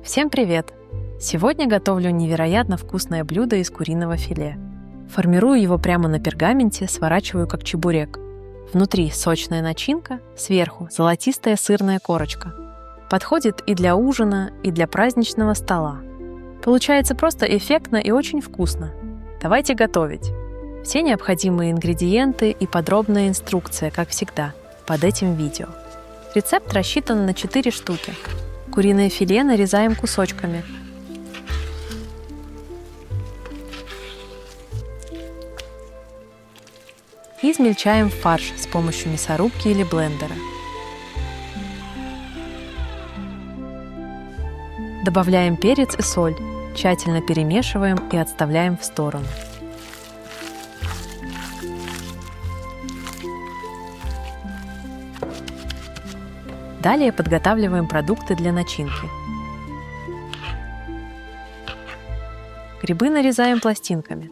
Всем привет! Сегодня готовлю невероятно вкусное блюдо из куриного филе. Формирую его прямо на пергаменте, сворачиваю как чебурек. Внутри сочная начинка, сверху золотистая сырная корочка. Подходит и для ужина, и для праздничного стола. Получается просто эффектно и очень вкусно. Давайте готовить! Все необходимые ингредиенты и подробная инструкция, как всегда, под этим видео. Рецепт рассчитан на 4 штуки. Куриное филе нарезаем кусочками. И измельчаем фарш с помощью мясорубки или блендера. Добавляем перец и соль, тщательно перемешиваем и отставляем в сторону. Далее подготавливаем продукты для начинки. Грибы нарезаем пластинками.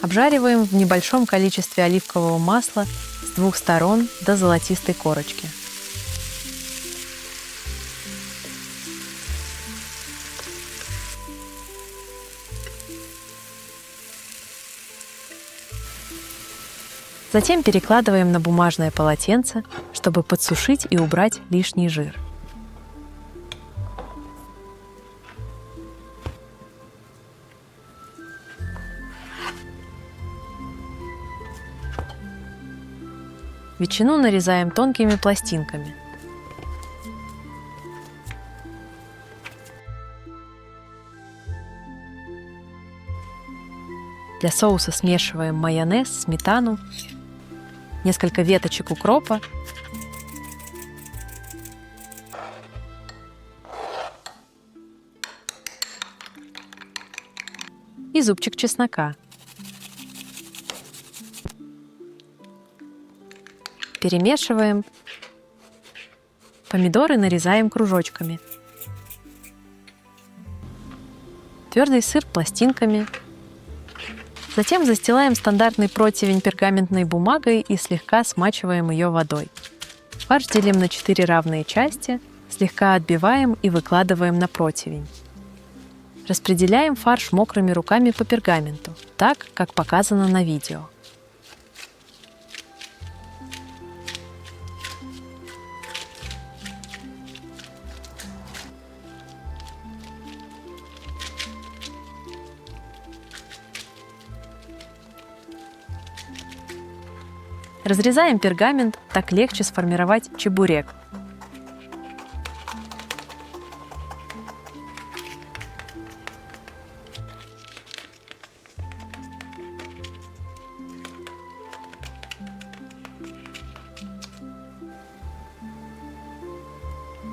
Обжариваем в небольшом количестве оливкового масла с 2 сторон до золотистой корочки. Затем перекладываем на бумажное полотенце, чтобы подсушить и убрать лишний жир. Ветчину нарезаем тонкими пластинками. Для соуса смешиваем майонез, сметану, несколько веточек укропа, и зубчик чеснока. Перемешиваем. Помидоры нарезаем кружочками. Твердый сыр пластинками. Затем застилаем стандартный противень пергаментной бумагой и слегка смачиваем ее водой. Фарш делим на 4 равные части, слегка отбиваем и выкладываем на противень. Распределяем фарш мокрыми руками по пергаменту, так, как показано на видео. Разрезаем пергамент, так легче сформировать чебурек.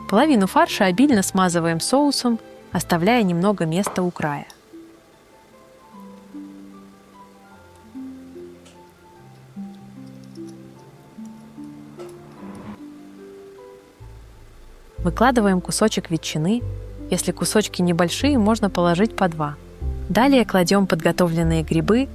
Половину фарша обильно смазываем соусом, оставляя немного места у края. Выкладываем кусочек ветчины. Если кусочки небольшие, можно положить по 2. Далее кладем подготовленные грибы,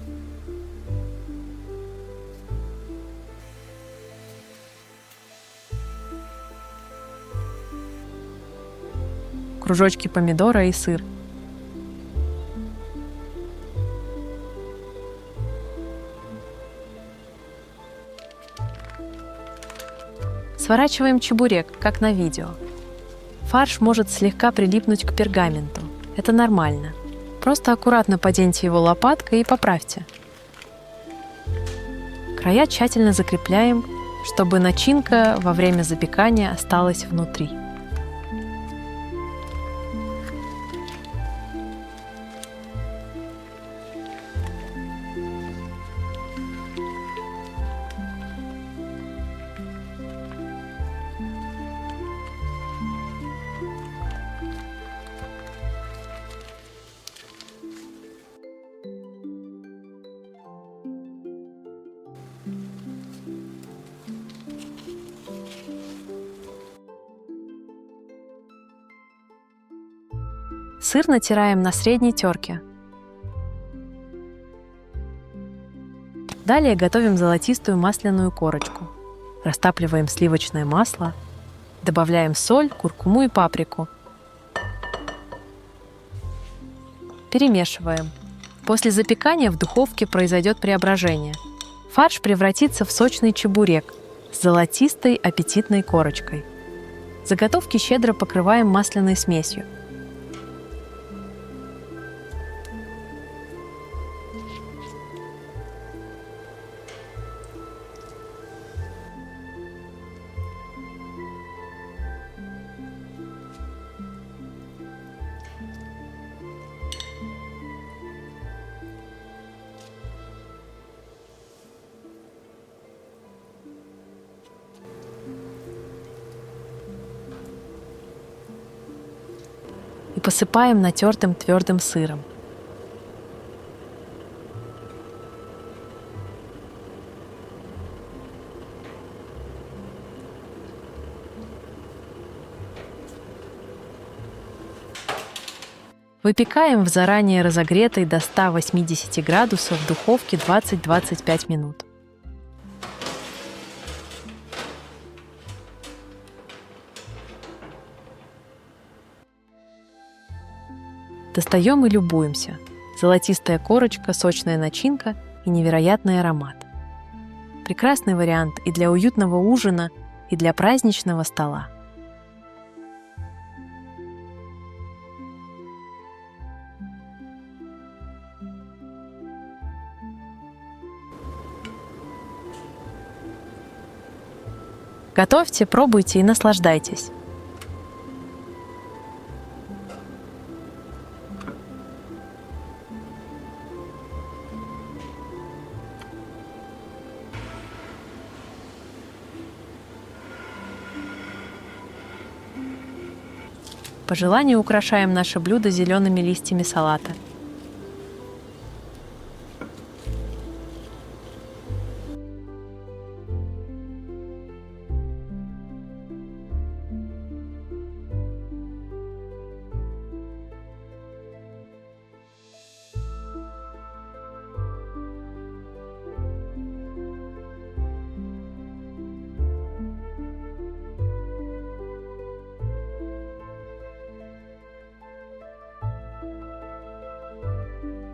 кружочки помидора и сыр. Сворачиваем чебурек, как на видео. Фарш может слегка прилипнуть к пергаменту. Это нормально. Просто аккуратно поденьте его лопаткой и поправьте. Края тщательно закрепляем, чтобы начинка во время запекания осталась внутри. Сыр натираем на средней терке. Далее готовим золотистую масляную корочку. Растапливаем сливочное масло, добавляем соль, куркуму и паприку. Перемешиваем. После запекания в духовке произойдет преображение. Фарш превратится в сочный чебурек с золотистой аппетитной корочкой. Заготовки щедро покрываем масляной смесью. И посыпаем натертым твердым сыром. Выпекаем в заранее разогретой до 180 градусов духовке 20-25 минут. Достаем и любуемся. Золотистая корочка, сочная начинка и невероятный аромат. Прекрасный вариант и для уютного ужина, и для праздничного стола. Готовьте, пробуйте и наслаждайтесь. По желанию украшаем наше блюдо зелеными листьями салата.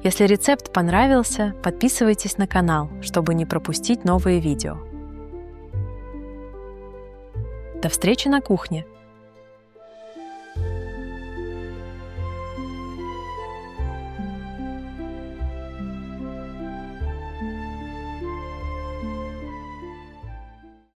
Если рецепт понравился, подписывайтесь на канал, чтобы не пропустить новые видео. До встречи на кухне!